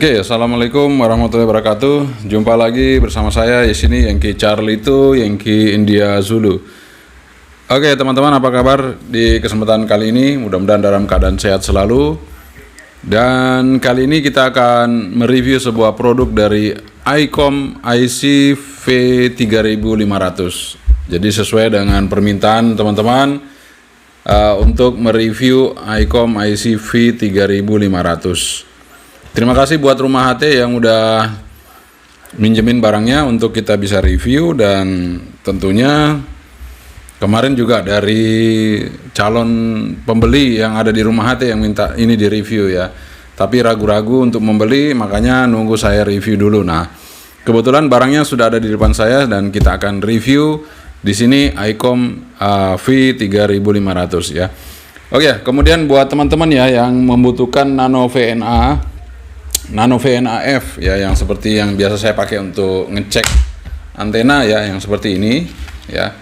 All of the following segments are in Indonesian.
Oke, assalamualaikum warahmatullahi wabarakatuh. Jumpa lagi bersama saya di sini Yankee Charlie itu Yankee India Zulu. Oke, teman-teman, apa kabar di kesempatan kali ini? Mudah-mudahan dalam keadaan sehat selalu. Dan kali ini kita akan mereview sebuah produk dari ICOM IC V3500. Jadi sesuai dengan permintaan teman-teman untuk mereview ICOM IC V3500. Terima kasih buat Rumah HT yang udah minjemin barangnya untuk kita bisa review, dan tentunya kemarin juga dari calon pembeli yang ada di Rumah HT yang minta ini di review ya. Tapi ragu-ragu untuk membeli, makanya nunggu saya review dulu. Nah, kebetulan barangnya sudah ada di depan saya dan kita akan review di sini ICOM V3500 ya. Oke, kemudian buat teman-teman ya yang membutuhkan Nano VNA-F ya, yang seperti yang biasa saya pakai untuk ngecek antena ya, yang seperti ini ya.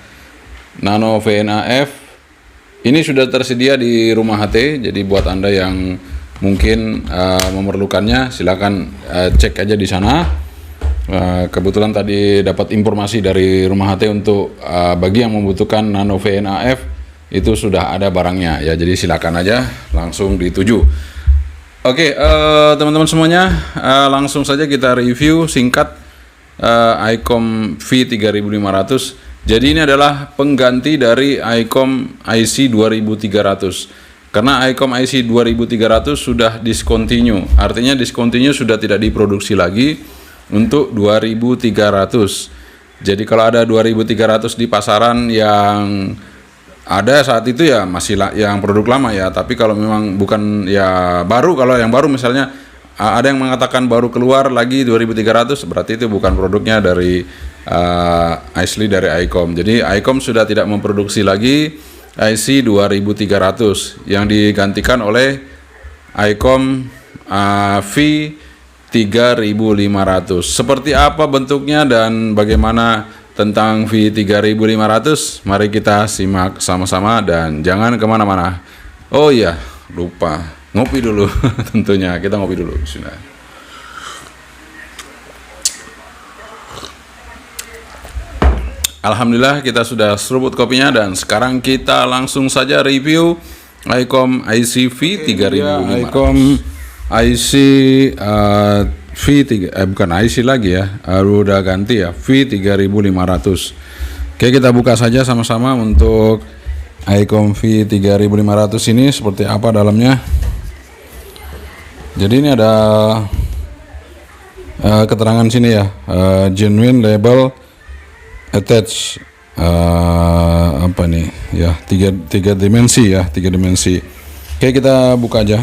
Nano VNA-F ini sudah tersedia di Rumah HT. Jadi buat Anda yang mungkin memerlukannya, silakan cek aja di sana. Kebetulan tadi dapat informasi dari Rumah HT untuk bagi yang membutuhkan Nano VNA-F itu sudah ada barangnya ya. Jadi silakan aja langsung dituju. Oke, teman-teman semuanya, langsung saja kita review singkat ICOM V3500. Jadi ini adalah pengganti dari ICOM IC 2300. Karena ICOM IC 2300 sudah discontinue. Artinya discontinue, sudah tidak diproduksi lagi untuk 2300. Jadi kalau ada 2300 di pasaran yang ada saat itu ya masih yang produk lama ya. Tapi kalau memang bukan ya baru, kalau yang baru misalnya ada yang mengatakan baru keluar lagi 2300, berarti itu bukan produknya dari asli dari ICOM. Jadi ICOM sudah tidak memproduksi lagi IC 2300 yang digantikan oleh ICOM V3500. Seperti apa bentuknya dan bagaimana tentang V3500, mari kita simak sama-sama dan jangan kemana-mana. Oh iya, lupa ngopi dulu. Tentunya kita ngopi dulu. Bismillah. Alhamdulillah kita sudah seruput kopinya, dan sekarang kita langsung saja review ICOM IC V3500. ICOM IC bukan IC lagi ya, udah ganti ya, V3500. Oke, kita buka saja sama-sama untuk ICOM V3500 ini seperti apa dalamnya. Jadi ini ada keterangan sini ya, genuine label attach, apa nih ya, tiga dimensi ya, 3 dimensi. Oke, kita buka aja.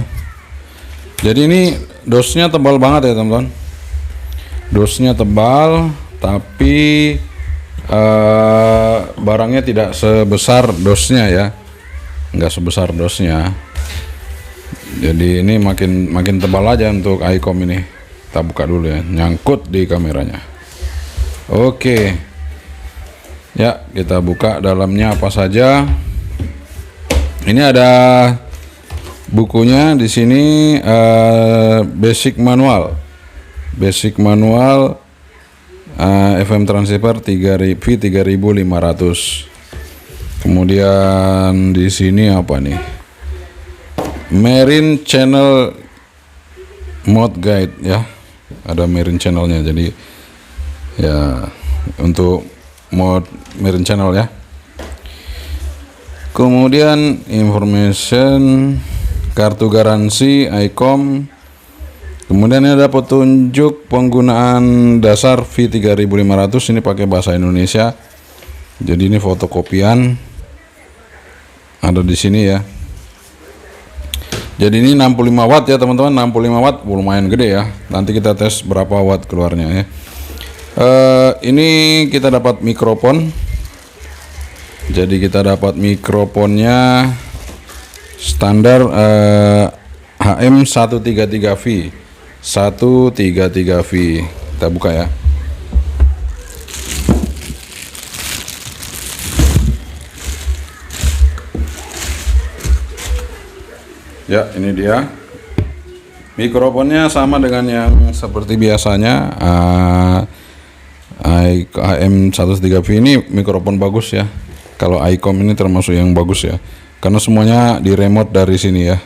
Jadi ini dosnya tebal banget ya teman-teman. Dosnya tebal, tapi barangnya tidak sebesar dosnya ya, nggak sebesar dosnya. Jadi ini makin tebal aja untuk ICOM ini. Kita buka dulu ya, nyangkut di kameranya. Oke, ya kita buka dalamnya apa saja. Ini ada bukunya di sini, basic manual FM transceiver V3500. Kemudian di sini apa nih, marine channel mode guide ya, ada marine channelnya. Jadi ya untuk mode marine channel ya. Kemudian information, kartu garansi ICOM. Kemudian ada petunjuk penggunaan dasar V3500, ini pakai bahasa Indonesia. Jadi ini fotokopian ada di sini ya. Jadi ini 65 watt ya teman-teman, 65 watt lumayan gede ya. Nanti kita tes berapa watt keluarnya ya. Ini kita dapat mikrofon. Jadi kita dapat mikrofonnya standar HM133V 133V. Kita buka ya. Ya, ini dia. Mikrofonnya sama dengan yang seperti biasanya. IM103V ini mikrofon bagus ya. Kalau ICOM ini termasuk yang bagus ya, karena semuanya di remote dari sini ya,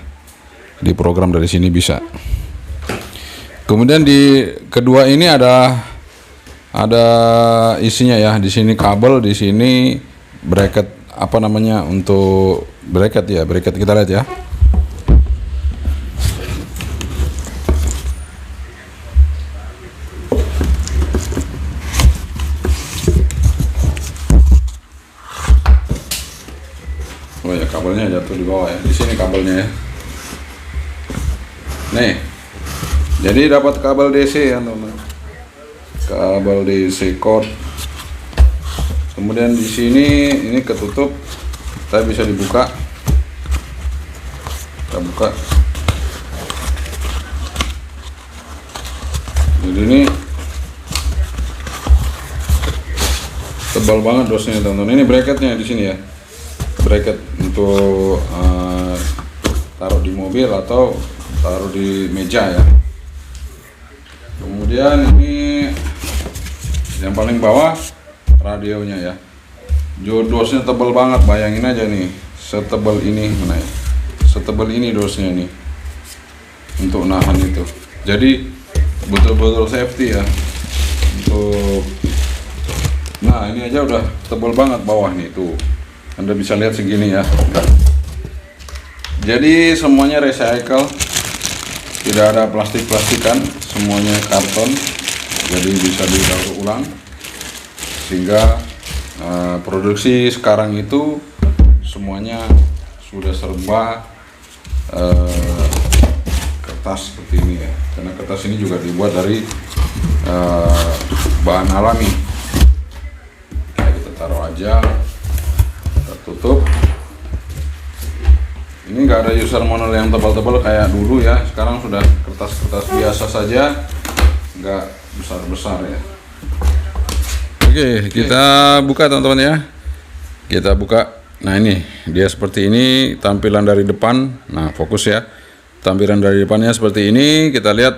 di program dari sini bisa. Kemudian di kedua ini ada isinya ya, di sini kabel, di sini bracket apa namanya untuk bracket ya, bracket kita lihat ya. Oh ya, kabelnya jatuh di bawah ya. Di sini kabelnya ya. Nih. Jadi dapat kabel DC ya, teman-teman. Kabel DC cord. Kemudian di sini ini ketutup. Tapi bisa dibuka. Kita buka. Jadi ini tebal banget dosnya, teman-teman. Ini bracketnya di sini ya. Bracket untuk taruh di mobil atau taruh di meja ya. Kemudian ini yang paling bawah radionya ya. Dosnya tebal banget, bayangin aja nih, setebal ini, mana ya? Setebal ini dosnya nih untuk nahan itu. Jadi betul-betul safety ya. Untuk nah ini aja udah tebal banget bawah nih tuh. Anda bisa lihat segini ya. Jadi semuanya recycle, tidak ada plastik-plastikan, semuanya karton, jadi bisa didaur ulang. Sehingga produksi sekarang itu semuanya sudah serba kertas seperti ini ya. Karena kertas ini juga dibuat dari bahan alami. Kayak kita taruh aja, tutup. Ini nggak ada user manual yang tebal-tebal kayak dulu ya. Sekarang sudah kertas-kertas biasa saja, nggak besar-besar ya. Oke, kita buka teman-teman ya. Kita buka. Nah ini dia seperti ini tampilan dari depan. Nah fokus ya. Tampilan dari depannya seperti ini. Kita lihat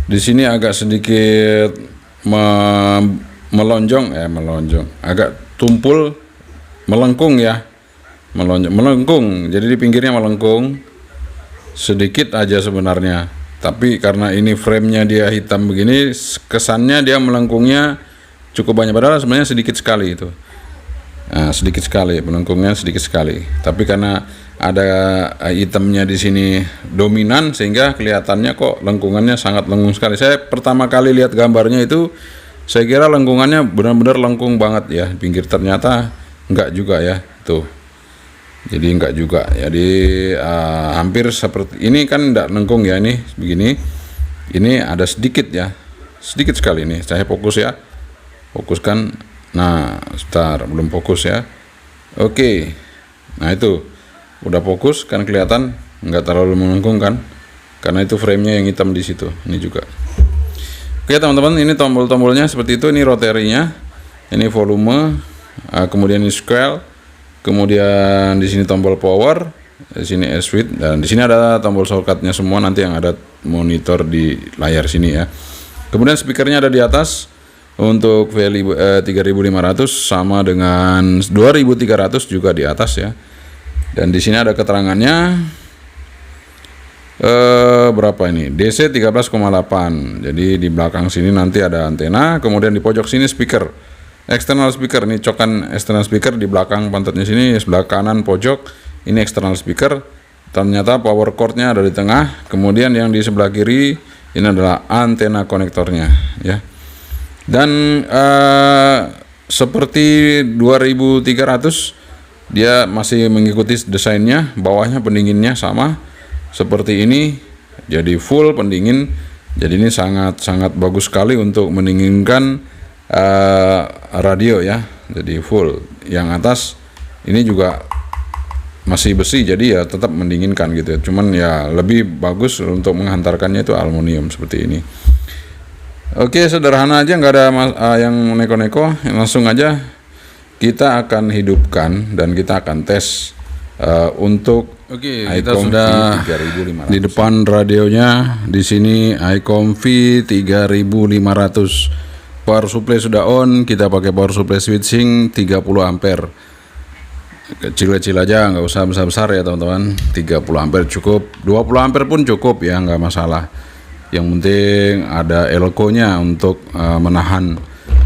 di sini agak sedikit melonjong, agak tumpul. Melengkung ya, melengkung. Jadi di pinggirnya melengkung sedikit aja sebenarnya. Tapi karena ini framenya dia hitam begini, kesannya dia melengkungnya cukup banyak. Padahal sebenarnya sedikit sekali itu. Nah, sedikit sekali melengkungnya, sedikit sekali. Tapi karena ada hitamnya di sini dominan, sehingga kelihatannya kok lengkungannya sangat lengkung sekali. Saya pertama kali lihat gambarnya itu, saya kira lengkungannya benar-benar lengkung banget ya. Pinggir ternyata enggak juga ya, tuh. Jadi enggak juga. Jadi hampir seperti ini kan enggak lengkung ya, ini begini. Ini ada sedikit ya. Sedikit sekali nih. Saya fokus ya. Fokuskan. Nah, sebentar, belum fokus ya. Oke. Nah, itu. Udah fokus kan kelihatan enggak terlalu melengkung kan? Karena itu framenya yang hitam di situ. Ini juga. Oke, teman-teman, ini tombol-tombolnya seperti itu. Ini roterinya. Ini volume. Kemudian ini scroll, kemudian di sini tombol power, di sini switch, dan di sini ada tombol shortcutnya semua, nanti yang ada monitor di layar sini ya. Kemudian speakernya ada di atas untuk VL3500 sama dengan 2300 juga di atas ya. Dan di sini ada keterangannya berapa ini? DC 13,8. Jadi di belakang sini nanti ada antena, kemudian di pojok sini speaker. External speaker, ini cokan external speaker di belakang pantatnya sini, sebelah kanan pojok, ini external speaker. Ternyata power cordnya ada di tengah, kemudian yang di sebelah kiri ini adalah antena konektornya ya. Dan seperti 2300 dia masih mengikuti desainnya, bawahnya pendinginnya sama seperti ini, jadi full pendingin. Jadi ini sangat bagus sekali untuk mendinginkan radio ya. Jadi full. Yang atas ini juga masih besi, jadi ya tetap mendinginkan gitu ya. Cuman ya lebih bagus untuk menghantarkannya itu aluminium seperti ini. Oke, sederhana aja, nggak ada yang neko-neko. Langsung aja kita akan hidupkan dan kita akan tes untuk Oke, kita sudah di depan radionya. Di sini ICOM V3500. Power supply sudah on. Kita pakai power supply switching 30 ampere. Kecil-kecil aja, nggak usah besar-besar ya teman-teman. 30 ampere cukup. 20 ampere pun cukup ya, nggak masalah. Yang penting ada elko-nya untuk menahan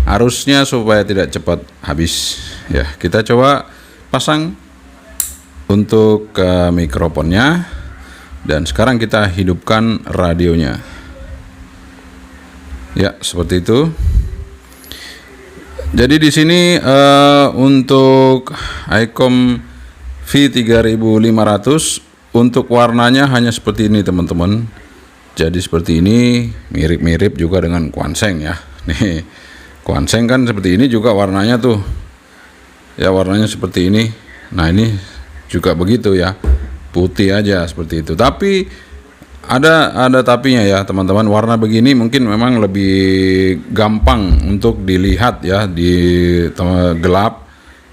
arusnya supaya tidak cepat habis. Ya, kita coba pasang untuk mikrofonnya, dan sekarang kita hidupkan radionya. Ya, seperti itu. Jadi di sini untuk ICOM V3500 untuk warnanya hanya seperti ini teman-teman. Jadi seperti ini, mirip-mirip juga dengan Quanseng ya. Nih, Quanseng kan seperti ini juga warnanya tuh. Ya, warnanya seperti ini. Nah, ini juga begitu ya, putih aja seperti itu. Tapi ada tapinya ya teman-teman. Warna begini mungkin memang lebih gampang untuk dilihat ya, di gelap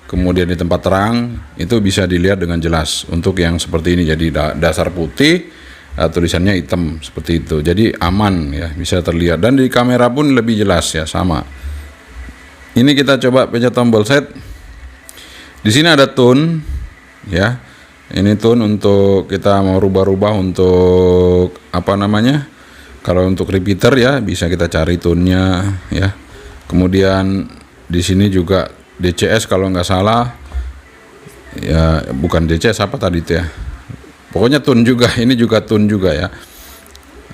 kemudian di tempat terang itu bisa dilihat dengan jelas. Untuk yang seperti ini jadi dasar putih, tulisannya hitam seperti itu. Jadi aman ya, bisa terlihat, dan di kamera pun lebih jelas ya, sama. Ini kita coba pencet tombol set. Di sini ada tone ya, ini tune untuk kita mau rubah-rubah untuk apa namanya, kalau untuk repeater ya bisa kita cari tune-nya ya. Kemudian di sini juga DCS kalau nggak salah ya, bukan DCS apa tadi itu ya, pokoknya tune juga. Ini juga tune juga ya.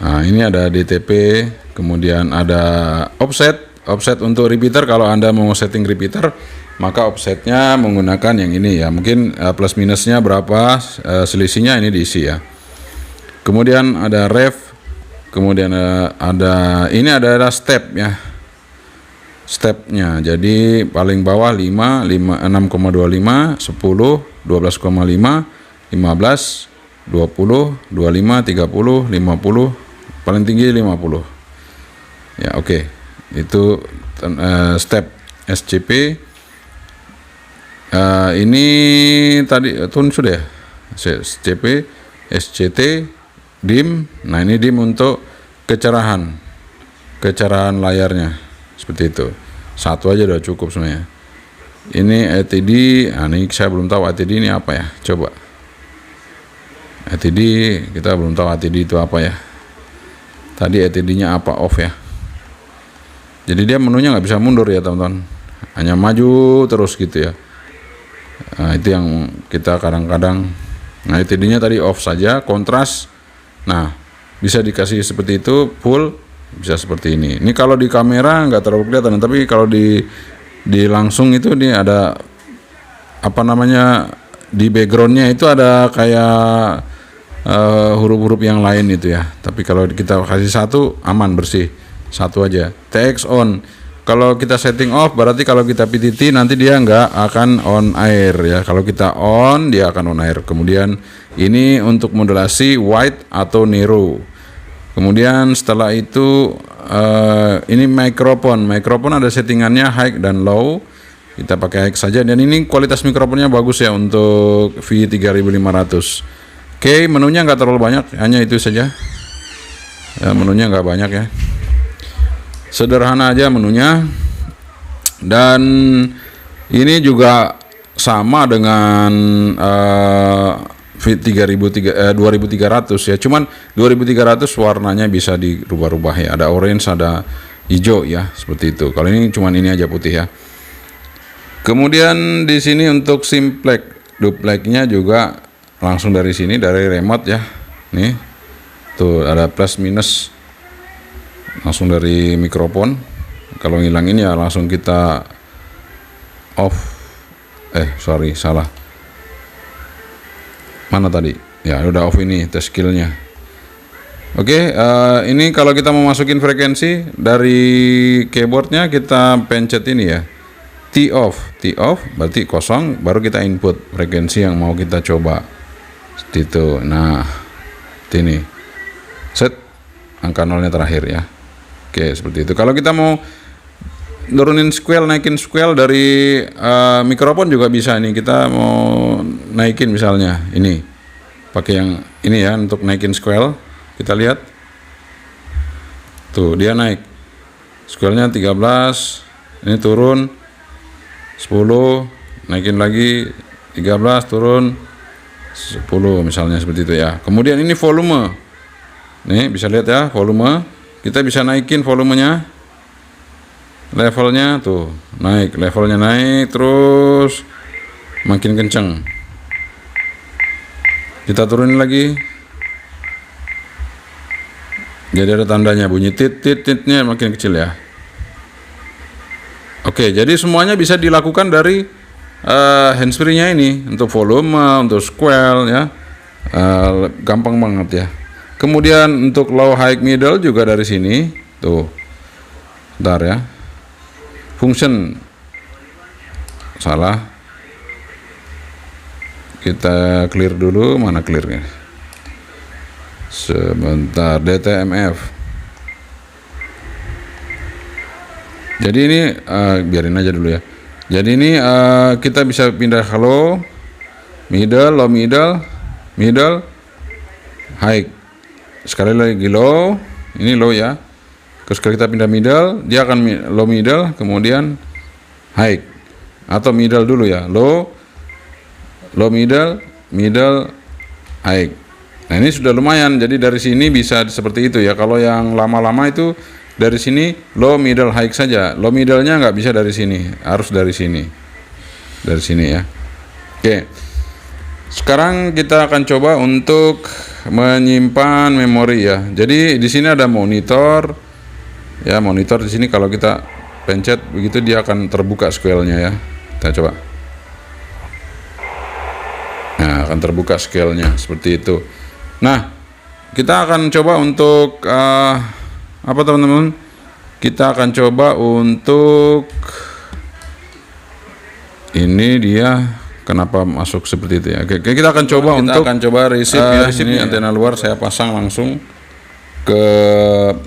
Nah, ini ada DTP, kemudian ada offset untuk repeater. Kalau Anda mau setting repeater, maka offsetnya menggunakan yang ini ya. Mungkin plus minusnya berapa, selisihnya ini diisi ya. Kemudian ada ref, kemudian ada step ya, stepnya. Jadi paling bawah 5, 6,25, 10, 12,5, 15, 20, 25, 30, 50, paling tinggi 50 ya. Oke, itu step SCP. Ini tadi tune sudah ya, SCP, SCT, dim. Nah, ini dim untuk kecerahan layarnya seperti itu. Satu aja udah cukup sebenarnya. Ini LTD. Nah, ini saya belum tahu LTD ini apa ya, coba LTD, kita belum tahu LTD itu apa ya. Tadi LTD-nya apa, off ya. Jadi dia menunya nggak bisa mundur ya teman-teman, hanya maju terus gitu ya. Nah, itu yang kita kadang-kadang. Nah, LTD-nya tadi off saja, kontras. Nah, bisa dikasih seperti itu, full, bisa seperti ini. Ini kalau di kamera nggak terlalu kelihatan, tapi kalau di langsung itu dia ada apa namanya, di backgroundnya itu ada kayak huruf-huruf yang lain itu ya. Tapi kalau kita kasih satu, aman, bersih, satu aja. TX on. Kalau kita setting off, berarti kalau kita PTT nanti dia nggak akan on air ya. Kalau kita on, dia akan on air. Kemudian ini untuk modulasi white atau narrow. Kemudian setelah itu ini mikrofon ada settingannya high dan low. Kita pakai high saja, dan ini kualitas mikrofonnya bagus ya untuk V3500. Oke, menunya nggak terlalu banyak, hanya itu saja ya, menunya nggak banyak ya, sederhana aja menunya. Dan ini juga sama dengan V2300 ya, cuman 2300 warnanya bisa dirubah-rubah ya, ada orange, ada hijau ya, seperti itu. Kalau ini cuman ini aja putih ya. Kemudian di sini untuk simplex, duplexnya juga langsung dari sini, dari remote ya. Nih tuh ada plus minus langsung dari mikrofon. Kalau ngilangin ya langsung kita off. Salah. Mana tadi? Ya udah off, ini tes skillnya. Oke, ini kalau kita mau masukin frekuensi dari keyboardnya, kita pencet ini ya, T off berarti kosong, baru kita input frekuensi yang mau kita coba. Seperti itu. Nah, ini set angka nolnya terakhir ya. Oke, seperti itu. Kalau kita mau nurunin scale, naikin scale dari mikrofon juga bisa nih. Kita mau naikin misalnya ini pakai yang ini ya untuk naikin square. Kita lihat tuh, dia naik square-nya 13, ini turun 10, naikin lagi 13, turun 10 misalnya, seperti itu ya. Kemudian ini volume, nih bisa lihat ya, volume kita bisa naikin volumenya, levelnya tuh naik, levelnya naik terus makin kenceng. Kita turunin lagi, jadi ada tandanya bunyi titnya makin kecil ya. Oke, jadi semuanya bisa dilakukan dari handsfree-nya ini, untuk volume, untuk square ya, gampang banget ya. Kemudian untuk low, high, middle juga dari sini tuh. Bentar ya, function salah, kita clear dulu. Mana clearnya? Sebentar, DTMF. Jadi ini biarin aja dulu ya. Jadi ini kita bisa pindah ke low, middle, low, middle, high. Sekali lagi low, ini low ya. Terus kalau kita pindah middle, dia akan low, middle, kemudian high. Atau middle dulu ya, low, middle, high. Nah ini sudah lumayan, jadi dari sini bisa seperti itu ya. Kalau yang lama-lama itu dari sini low, middle, high saja. Low, middle-nya nggak bisa dari sini, harus dari sini ya. Oke, sekarang kita akan coba untuk menyimpan memori ya. Jadi di sini ada monitor ya, monitor di sini kalau kita pencet begitu dia akan terbuka scale-nya ya. Kita coba. Nah, akan terbuka scale-nya seperti itu. Nah, kita akan coba untuk apa teman-teman? Kita akan coba untuk ini, dia kenapa masuk seperti itu ya. Oke, kita akan coba receive ya. Ini antena luar saya pasang langsung ke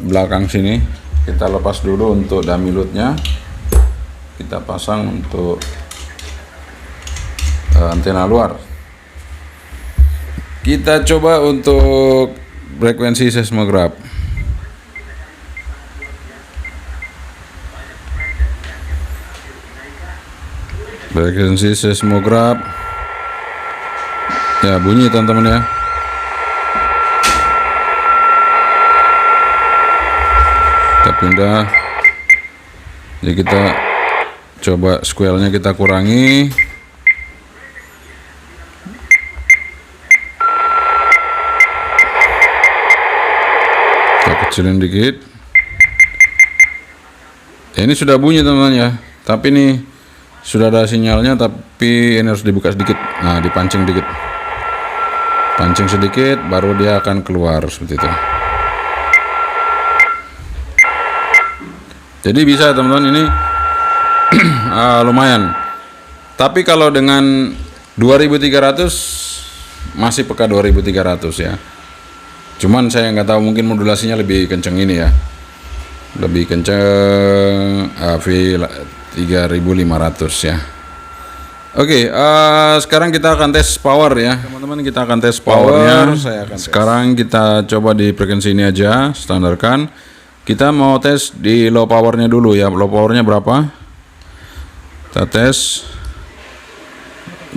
belakang sini. Kita lepas dulu untuk dummy load-nya. Kita pasang untuk antena luar. Kita coba untuk frekuensi seismograf. Frekuensi seismograf. Ya, bunyi teman-teman ya. Kita pindah. Jadi kita coba square-nya kita kurangi. Kecilin dikit. Ya, ini sudah bunyi teman-teman ya, tapi nih sudah ada sinyalnya, tapi ini harus dibuka sedikit. Nah, dipancing dikit, pancing sedikit, baru dia akan keluar seperti itu. Jadi bisa teman-teman, ini lumayan. Tapi kalau dengan 2300 masih peka 2300 ya. Cuman saya nggak tahu, mungkin modulasinya lebih kenceng ini ya, lebih kenceng V3500 ya. Oke, sekarang kita akan tes power ya teman-teman. Kita akan tes powernya. Sekarang kita coba di frekuensi ini aja, standarkan. Kita mau tes di low powernya dulu ya. Low powernya berapa? Kita tes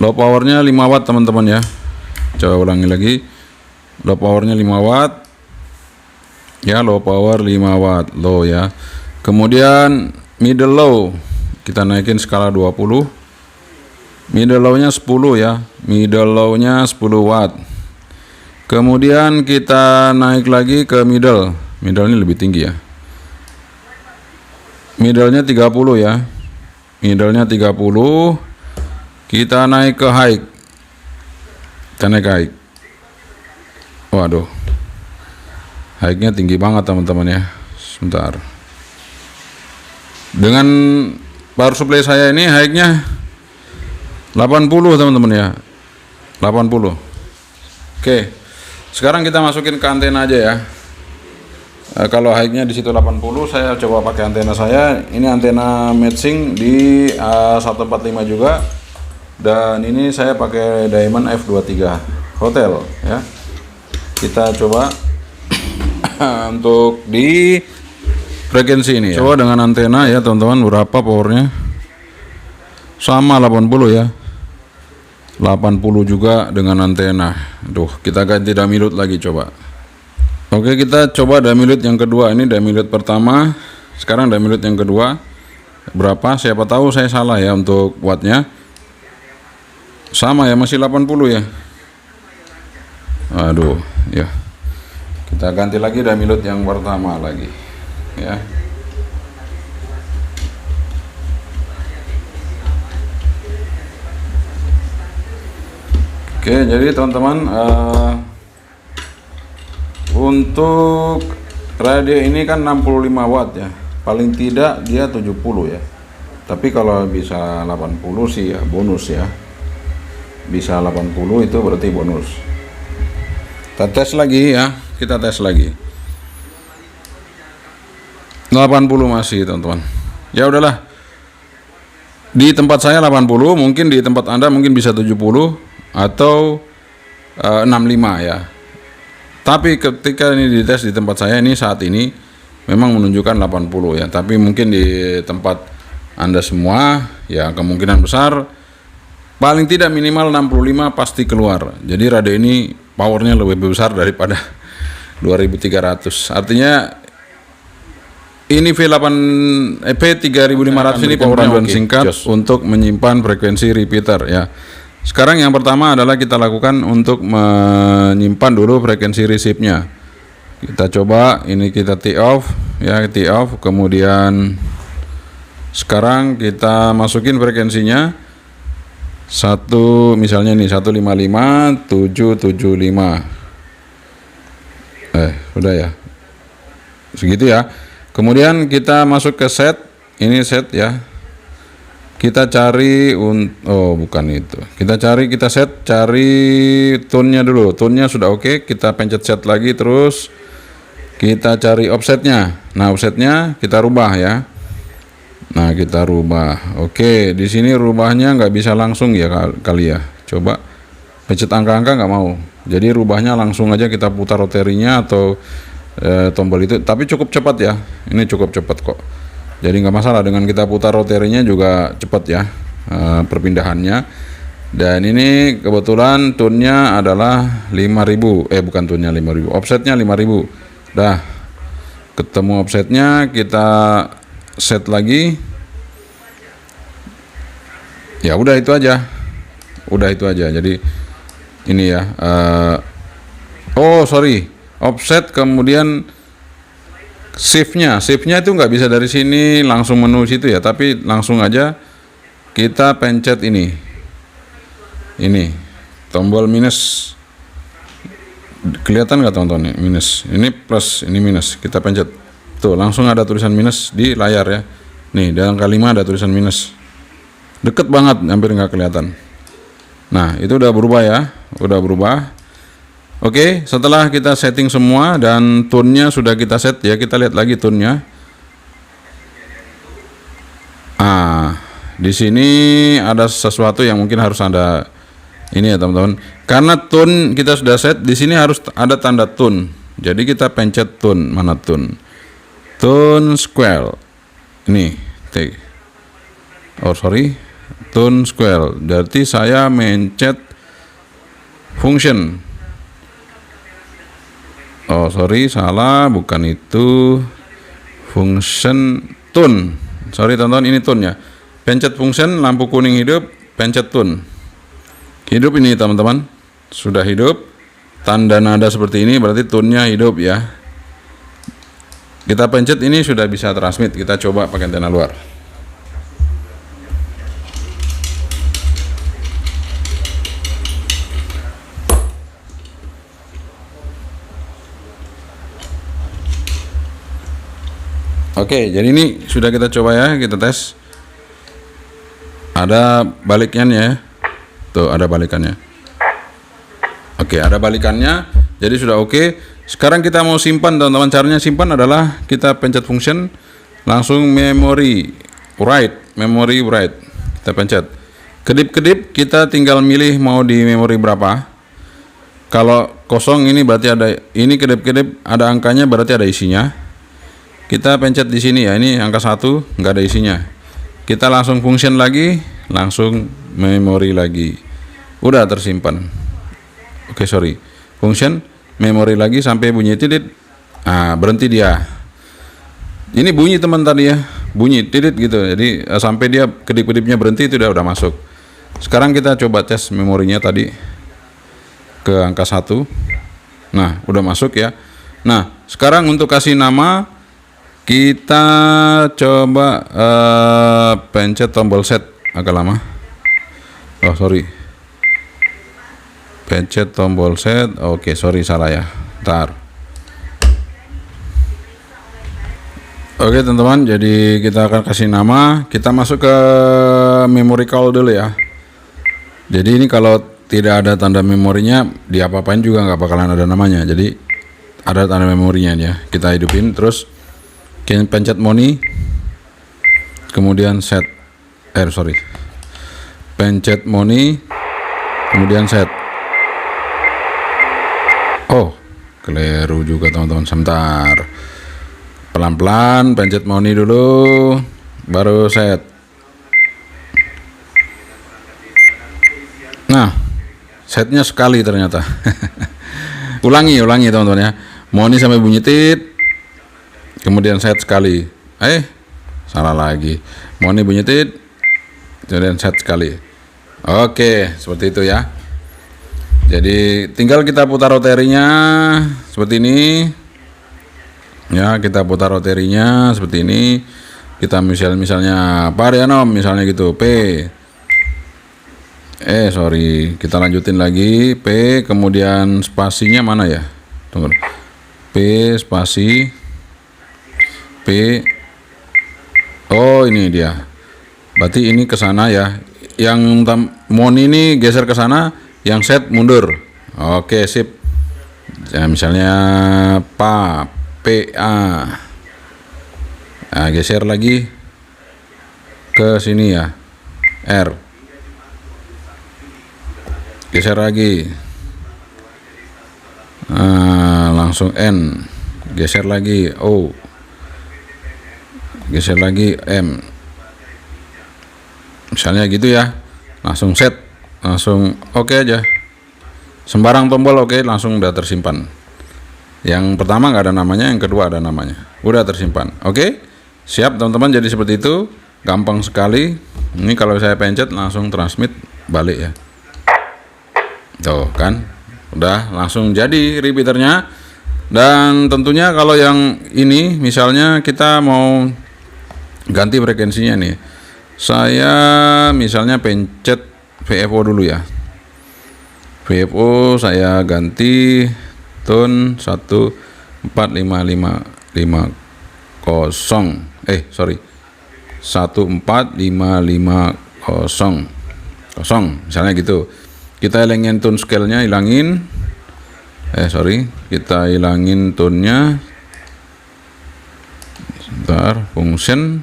low powernya 5 watt teman-teman ya. Coba ulangi lagi. Low powernya 5 watt ya, low power 5 watt low ya. Kemudian middle low kita naikin skala 20, middle low nya 10 ya, middle low nya 10 watt. Kemudian kita naik lagi ke middle ini lebih tinggi ya, middle nya 30 ya, middle nya 30. Kita naik ke high, kita naik ke high. Waduh, high-nya tinggi banget teman-teman ya. Sebentar. Dengan power supply saya ini high-nya 80 teman-teman ya. 80. Oke. Sekarang kita masukin ke antena aja ya. Kalau high-nya di situ 80, saya coba pakai antena saya. Ini antena matching di 145 juga. Dan ini saya pakai Diamond F23 Hotel ya. Kita coba untuk di frekuensi ini ya. Coba dengan antena ya teman-teman, berapa powernya? Sama 80 ya. 80 juga dengan antena. Duh, kita ganti damilut lagi coba. Oke, kita coba damilut yang kedua. Ini damilut pertama, sekarang damilut yang kedua. Berapa? Siapa tahu saya salah ya untuk wattnya. Sama ya, masih 80 ya. Aduh, ya. Kita ganti lagi damilut yang pertama lagi. Ya. Oke, jadi teman-teman, untuk radio ini kan 65 watt ya, paling tidak dia 70 ya, tapi kalau bisa 80 sih ya bonus ya, bisa 80 itu berarti bonus. Kita tes lagi ya, kita tes lagi. 80 masih teman-teman. Ya udahlah, di tempat saya 80, mungkin di tempat Anda mungkin bisa 70 atau 65 ya. Tapi ketika ini dites di tempat saya ini saat ini memang menunjukkan 80 ya. Tapi mungkin di tempat Anda semua ya kemungkinan besar paling tidak minimal 65 pasti keluar. Jadi radio ini powernya lebih besar daripada 2300. Artinya ini P3500 ini powernya dan singkat untuk menyimpan frekuensi repeater ya. Sekarang yang pertama adalah kita lakukan untuk menyimpan dulu frekuensi receive-nya. Kita coba, ini kita tee off ya, tee off. Kemudian sekarang kita masukin frekuensinya misalnya nih 155.775. Udah ya. Segitu ya. Kemudian kita masuk ke set, ini set ya. Kita cari bukan itu. Kita cari tone-nya dulu. Tone-nya sudah oke, kita pencet set lagi terus kita cari offsetnya. Nah, offsetnya kita rubah ya. Nah, kita rubah. Oke, di sini rubahnya nggak bisa langsung ya kali ya. Coba pencet angka-angka nggak mau. Jadi rubahnya langsung aja kita putar roterinya atau tombol itu. Tapi cukup cepat ya. Ini cukup cepat kok. Jadi nggak masalah dengan kita putar roterinya juga cepat ya perpindahannya. Dan ini kebetulan tune-nya adalah 5000. Bukan tune-nya 5000, offsetnya 5000. Dah ketemu offsetnya, kita set lagi. Ya udah itu aja. Jadi ini ya. Offset kemudian shift-nya itu nggak bisa dari sini langsung menu situ ya, tapi langsung aja kita pencet ini tombol minus. Kelihatan nggak teman-teman? Nih minus, ini plus, ini minus. Kita pencet tuh, langsung ada tulisan minus di layar ya. Nih di angka 5 ada tulisan minus, deket banget, hampir nggak kelihatan. Nah itu udah berubah ya, udah berubah. Oke, setelah kita setting semua dan tone-nya sudah kita set ya, kita lihat lagi tone-nya. Di sini ada sesuatu yang mungkin harus ada ini ya teman-teman. Karena tone kita sudah set, di sini harus ada tanda tone. Jadi kita pencet tone, mana tone? Tone square. Ini, tone square. Berarti saya mencet function. Salah, bukan itu. Function tune. Sorry teman-teman, ini tune ya. Pencet function, lampu kuning hidup, pencet tune. Hidup ini teman-teman. Sudah hidup. Tanda nada seperti ini berarti tune-nya hidup ya. Kita pencet, ini sudah bisa transmit. Kita coba pakai antena luar. Oke, jadi ini sudah kita coba ya, kita tes. Ada balikannya ya. Tuh, ada balikannya. Oke, ada balikannya. Jadi sudah oke. Sekarang kita mau simpan teman-teman. Caranya simpan adalah kita pencet function, langsung memory write. Kita pencet. Kedip-kedip kita tinggal milih mau di memori berapa. Kalau kosong ini berarti ada, ini kedip-kedip ada angkanya berarti ada isinya. Kita pencet di sini ya, ini angka 1 nggak ada isinya. Kita langsung function lagi, langsung memori lagi. Udah tersimpan. Oke, sorry. Function memori lagi sampai bunyi titit. Berhenti dia. Ini bunyi teman tadi ya, bunyi titit gitu. Jadi sampai dia kedip-kedipnya berhenti itu udah masuk. Sekarang kita coba tes memorinya tadi ke angka 1. Nah, udah masuk ya. Nah, sekarang untuk kasih nama kita coba pencet tombol set. Agak lama. Oh, sorry. Pencet tombol set. Oke, sorry salah ya. Ntar. Oke teman-teman, jadi kita akan kasih nama. Kita masuk ke memory call dulu ya. Jadi ini kalau tidak ada tanda memorinya, diapa-apain juga nggak bakalan ada namanya. Jadi ada tanda memorinya ya. Kita hidupin terus pencet money, kemudian set. Pencet money, kemudian set. Oh, keliru juga teman-teman. Sebentar. Pelan-pelan pencet money dulu, baru set. Nah, setnya sekali ternyata. ulangi teman-teman ya. Money sampai bunyi tit, kemudian set sekali. Salah lagi. Money bunyi tit, kemudian set sekali. Oke, seperti itu ya. Jadi tinggal kita putar roterinya seperti ini. Ya, kita putar roterinya seperti ini. Kita misalnya Parianom misalnya gitu, P. Kita lanjutin lagi, P, kemudian spasinya mana ya? Tunggu. P spasi P. Oh, ini dia. Berarti ini ke sana ya. Yang money ini geser ke sana, yang set mundur. Oke, sip. Ya, misalnya PA. Nah, geser lagi ke sini ya. R. Geser lagi. Langsung N. Geser lagi O. Geser lagi M. Misalnya gitu ya. Langsung set. Langsung oke aja. Sembarang tombol oke, langsung udah tersimpan. Yang pertama nggak ada namanya, yang kedua ada namanya. Udah tersimpan. Oke? Siap teman-teman, jadi seperti itu. Gampang sekali. Ini kalau saya pencet langsung transmit balik ya. Tuh kan, udah langsung jadi repeaternya. Dan tentunya kalau yang ini misalnya kita mau ganti frekuensinya nih, saya misalnya pencet VFO dulu ya. VFO saya ganti tone 14550. 14550 misalnya gitu. Kita hilangin tone scale-nya, kita hilangin tone-nya. Sebentar, function.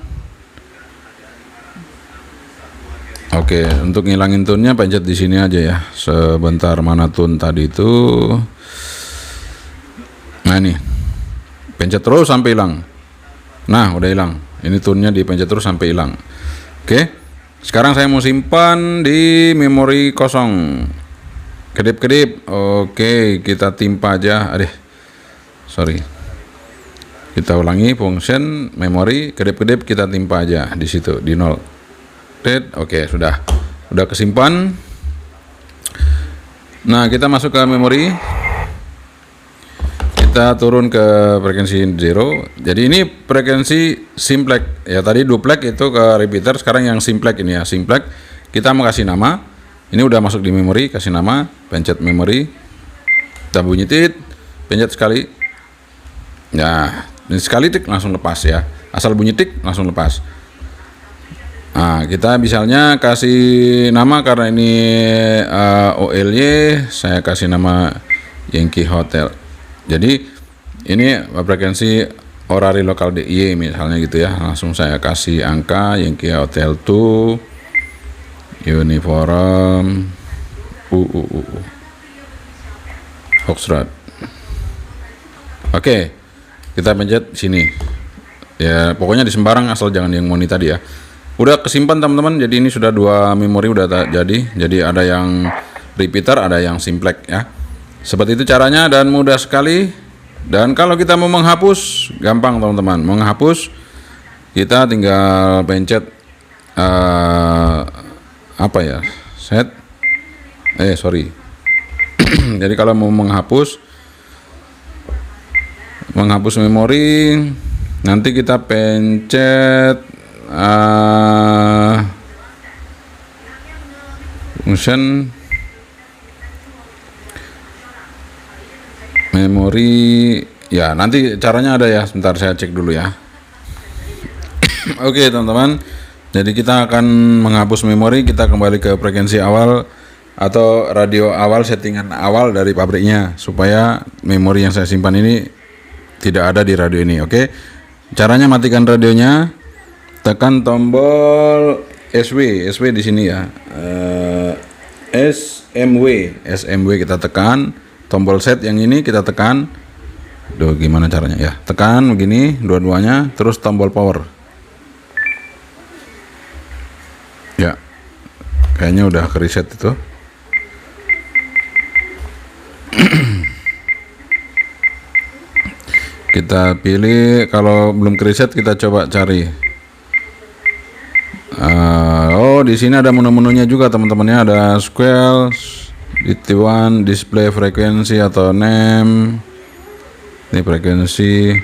Oke, untuk ngilangin tone-nya pencet di sini aja ya. Sebentar, mana tone tadi itu? Nah, ini. Pencet terus sampai hilang. Nah, udah hilang. Ini tone-nya dipencet terus sampai hilang. Oke. Sekarang saya mau simpan di memori kosong. Kedip-kedip. Oke, kita timpa aja. Kita ulangi function memori kedip-kedip, kita timpa aja di situ di 0. Oke, sudah kesimpan. Nah, kita masuk ke memori. Kita turun ke frekuensi 0. Jadi ini frekuensi simplex ya, tadi duplex itu ke repeater, sekarang yang simplex ini ya. Simplex kita mau kasih nama. Ini udah masuk di memori, kasih nama, pencet memori. Kita bunyi tit, pencet sekali. Nah, ini sekali tik langsung lepas ya. Asal bunyi tik langsung lepas. Nah, kita misalnya kasih nama karena ini OLY, saya kasih nama Yankee Hotel. Jadi ini frekuensi orari lokal DIY misalnya gitu ya. Langsung saya kasih angka Yankee Hotel 2. Uniform Foxtrot. Oke, kita pencet sini ya, pokoknya di sembarang asal jangan yang moni tadi ya. Udah kesimpan teman-teman, jadi ini sudah 2 memori udah jadi ada yang repeater, ada yang simplex ya. Seperti itu caranya dan mudah sekali. Dan kalau kita mau menghapus, gampang teman-teman. Menghapus kita tinggal pencet apa ya, set jadi kalau mau menghapus memori, nanti kita pencet function memori ya, nanti caranya ada ya, sebentar saya cek dulu ya. Oke teman-teman, jadi kita akan menghapus memori, kita kembali ke frekuensi awal atau radio awal, settingan awal dari pabriknya, supaya memori yang saya simpan ini tidak ada di radio ini. Oke, caranya matikan radionya, tekan tombol SW di sini ya, SMW kita tekan, tombol set yang ini kita tekan. Duh, gimana caranya ya, tekan begini dua-duanya, terus tombol power ya, kayaknya udah ke reset itu. Kita pilih, kalau belum ke reset kita coba cari. Di sini ada menu-menunya juga teman-teman ya, ada square, DT1, display frekuensi atau name, ini frekuensi,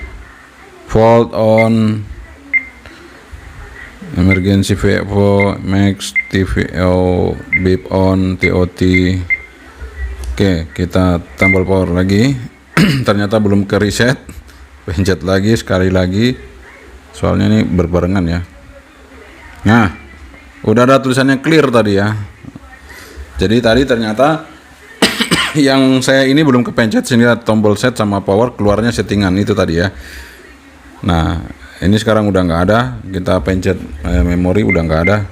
fault on, emergency VFO, max TVO, beep on, TOT. Oke, kita tombol power lagi. Ternyata belum ke reset, pencet lagi sekali lagi, soalnya ini berbarengan ya. Nah, udah ada tulisannya clear tadi ya. Jadi tadi ternyata yang saya ini belum kepencet, sini tombol set sama power, keluarnya settingan itu tadi ya. Nah, ini sekarang udah nggak ada, kita pencet memori, udah nggak ada,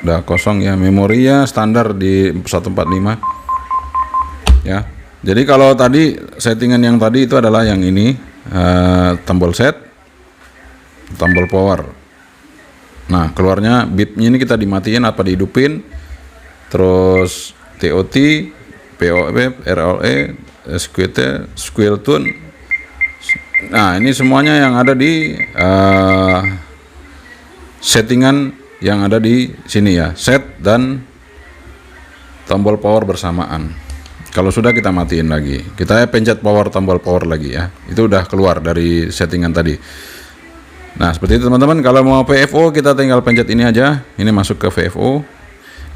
udah kosong ya. Memorinya standar di 145 ya. Jadi kalau tadi settingan yang tadi itu adalah yang ini, tombol set, tombol power. Nah, keluarnya beepnya ini kita dimatiin apa dihidupin, terus TOT, POV, RLE, SQT, squeal tune. Nah, ini semuanya yang ada di settingan yang ada di sini ya, set dan tombol power bersamaan. Kalau sudah kita matiin lagi, kita pencet power, tombol power lagi ya, itu udah keluar dari settingan tadi. Nah, seperti itu teman-teman. Kalau mau VFO kita tinggal pencet ini aja, ini masuk ke VFO.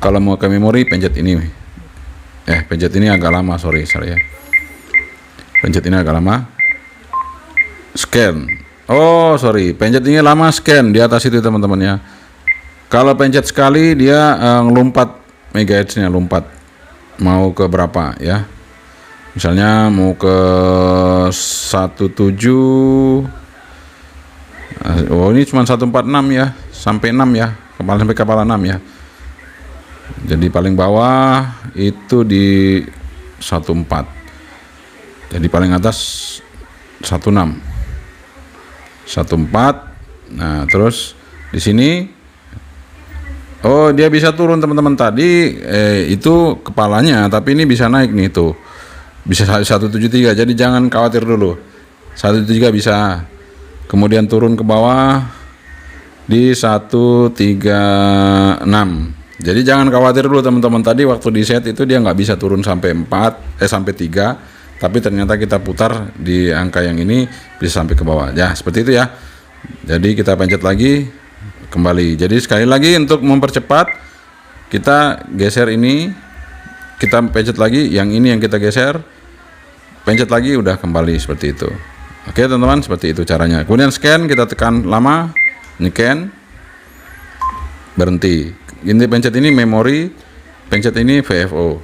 Kalau mau ke memori pencet ini, pencet ini agak lama, sorry ya, pencet ini agak lama. Scan, pencet ini lama, scan di atas itu teman-teman ya. Kalau pencet sekali dia ngelompat megahertznya, lompat mau ke berapa ya, misalnya mau ke 17, ini cuma 146 ya, sampai 6 ya, sampai kepala 6 ya. Jadi paling bawah itu di 14, jadi paling atas 16, 14. Nah, terus di sini dia bisa turun teman-teman, tadi itu kepalanya, tapi ini bisa naik nih tuh, bisa 173. Jadi jangan khawatir dulu, 173 bisa, kemudian turun ke bawah di 136. Jadi jangan khawatir dulu teman-teman, tadi waktu di set itu dia nggak bisa turun sampai 3, tapi ternyata kita putar di angka yang ini bisa sampai ke bawah ya, seperti itu ya. Jadi kita pencet lagi kembali. Jadi sekali lagi untuk mempercepat, kita geser ini, kita pencet lagi yang ini yang kita geser, pencet lagi, udah kembali seperti itu. Oke teman-teman, seperti itu caranya. Kemudian scan, kita tekan lama, scan, berhenti. Ini pencet ini memori, pencet ini VFO,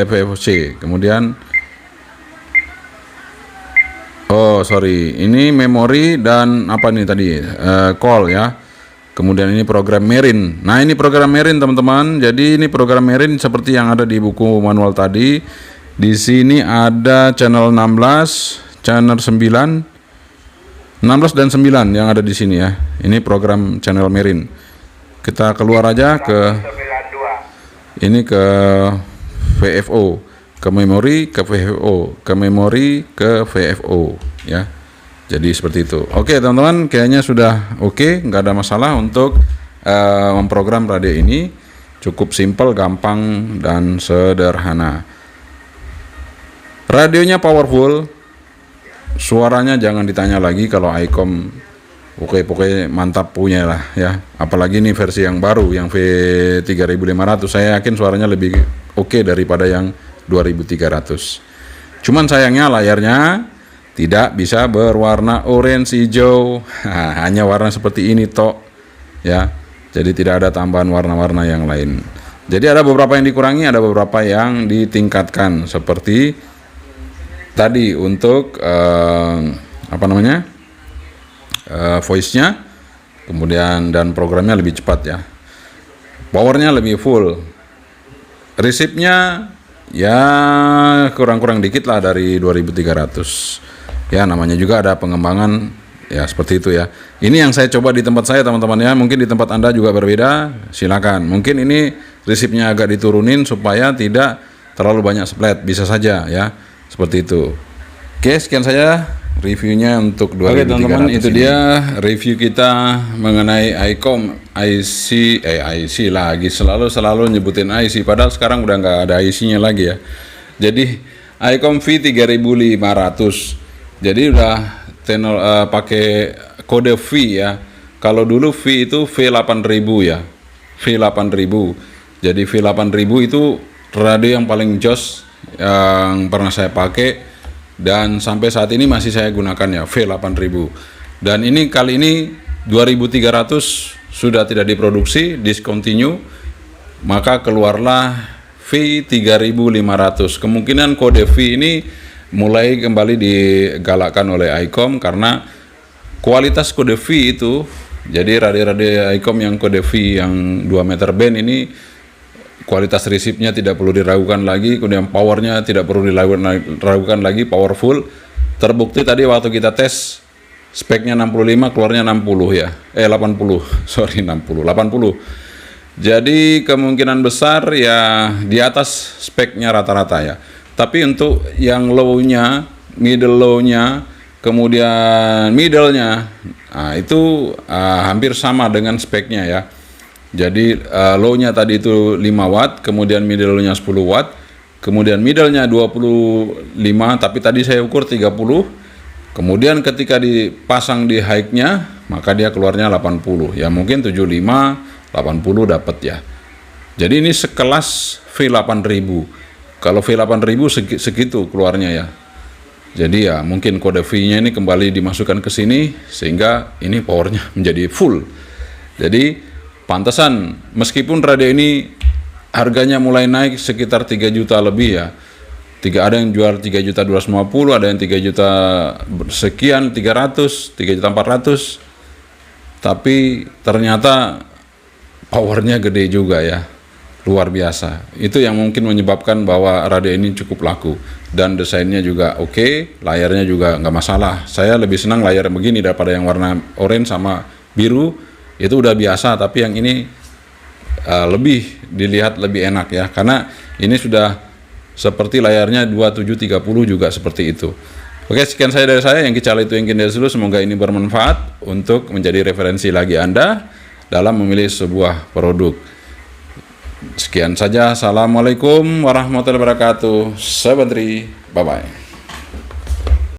VFC. Kemudian ini memori dan apa nih tadi, call ya. Kemudian ini program Merin. Nah, ini program Merin teman-teman. Jadi ini program Merin seperti yang ada di buku manual tadi. Di sini ada channel 16, channel 9, 16 dan 9 yang ada di sini ya. Ini program channel Merin. Kita keluar aja ke ini ke VFO, ke memori, ke VFO, ke memori, ke VFO ya. Jadi seperti itu. Oke teman-teman, kayaknya sudah oke, nggak ada masalah untuk memprogram radio ini. Cukup simpel, gampang, dan sederhana. Radionya powerful, suaranya jangan ditanya lagi. Kalau ICOM pokoknya mantap punya lah ya. Apalagi ini versi yang baru, yang V3500, saya yakin suaranya lebih oke daripada yang 2300. Cuman sayangnya layarnya tidak bisa berwarna orange hijau, hanya warna seperti ini tok ya. Jadi tidak ada tambahan warna-warna yang lain. Jadi ada beberapa yang dikurangi, ada beberapa yang ditingkatkan, seperti tadi untuk voice-nya, kemudian dan programnya lebih cepat ya. Powernya lebih full. Receive-nya ya kurang-kurang dikit lah dari 2300. Ya namanya juga ada pengembangan ya, seperti itu ya. Ini yang saya coba di tempat saya teman-teman ya. Mungkin di tempat Anda juga berbeda, silakan. Mungkin ini receive-nya agak diturunin supaya tidak terlalu banyak splat, bisa saja ya. Seperti itu. Oke, sekian saja reviewnya untuk 2300. Oke teman-teman, itu dia review kita mengenai ICOM IC lagi, selalu nyebutin IC, padahal sekarang udah nggak ada IC-nya lagi ya. Jadi ICOM V3500. Jadi udah pakai kode V ya. Kalau dulu V itu V8000 ya. V8000. Jadi V8000 itu radio yang paling jos yang pernah saya pakai dan sampai saat ini masih saya gunakan ya, V8000. Dan ini kali ini 2300 sudah tidak diproduksi, discontinue, maka keluarlah V3500. Kemungkinan kode V ini mulai kembali digalakkan oleh ICOM karena kualitas kode V itu, jadi radio-radio ICOM yang kode V yang 2 meter band ini kualitas receive-nya tidak perlu diragukan lagi, kemudian powernya tidak perlu diragukan lagi, powerful. Terbukti tadi waktu kita tes speknya 65, keluarnya 60 ya, 80. Jadi kemungkinan besar ya di atas speknya rata-rata ya. Tapi untuk yang low-nya, middle low-nya, kemudian middle-nya, nah itu hampir sama dengan speknya ya. Jadi low-nya tadi itu 5 watt, kemudian middle-nya 10 watt, kemudian middle-nya 25, tapi tadi saya ukur 30. Kemudian ketika dipasang di high-nya, maka dia keluarnya 80. Ya mungkin 75, 80 dapat ya. Jadi ini sekelas V8000. Kalau V8000 segitu keluarnya ya. Jadi ya mungkin kode V-nya ini kembali dimasukkan ke sini sehingga ini powernya menjadi full. Jadi pantesan meskipun radio ini harganya mulai naik sekitar 3 juta lebih ya. Ada yang jual 3.250.000, ada yang 3 juta sekian, 300, 3.400. Tapi ternyata powernya gede juga ya. Luar biasa. Itu yang mungkin menyebabkan bahwa radio ini cukup laku. Dan desainnya juga oke, layarnya juga nggak masalah. Saya lebih senang layar begini daripada yang warna orange sama biru. Itu udah biasa, tapi yang ini lebih dilihat lebih enak ya. Karena ini sudah seperti layarnya 2730 juga seperti itu. Oke, sekian saya dari saya, Yangki Charlie itu Yangki dari dulu. Semoga ini bermanfaat untuk menjadi referensi lagi Anda dalam memilih sebuah produk. Sekian saja. Assalamualaikum warahmatullahi wabarakatuh. Sebentri. Bye-bye.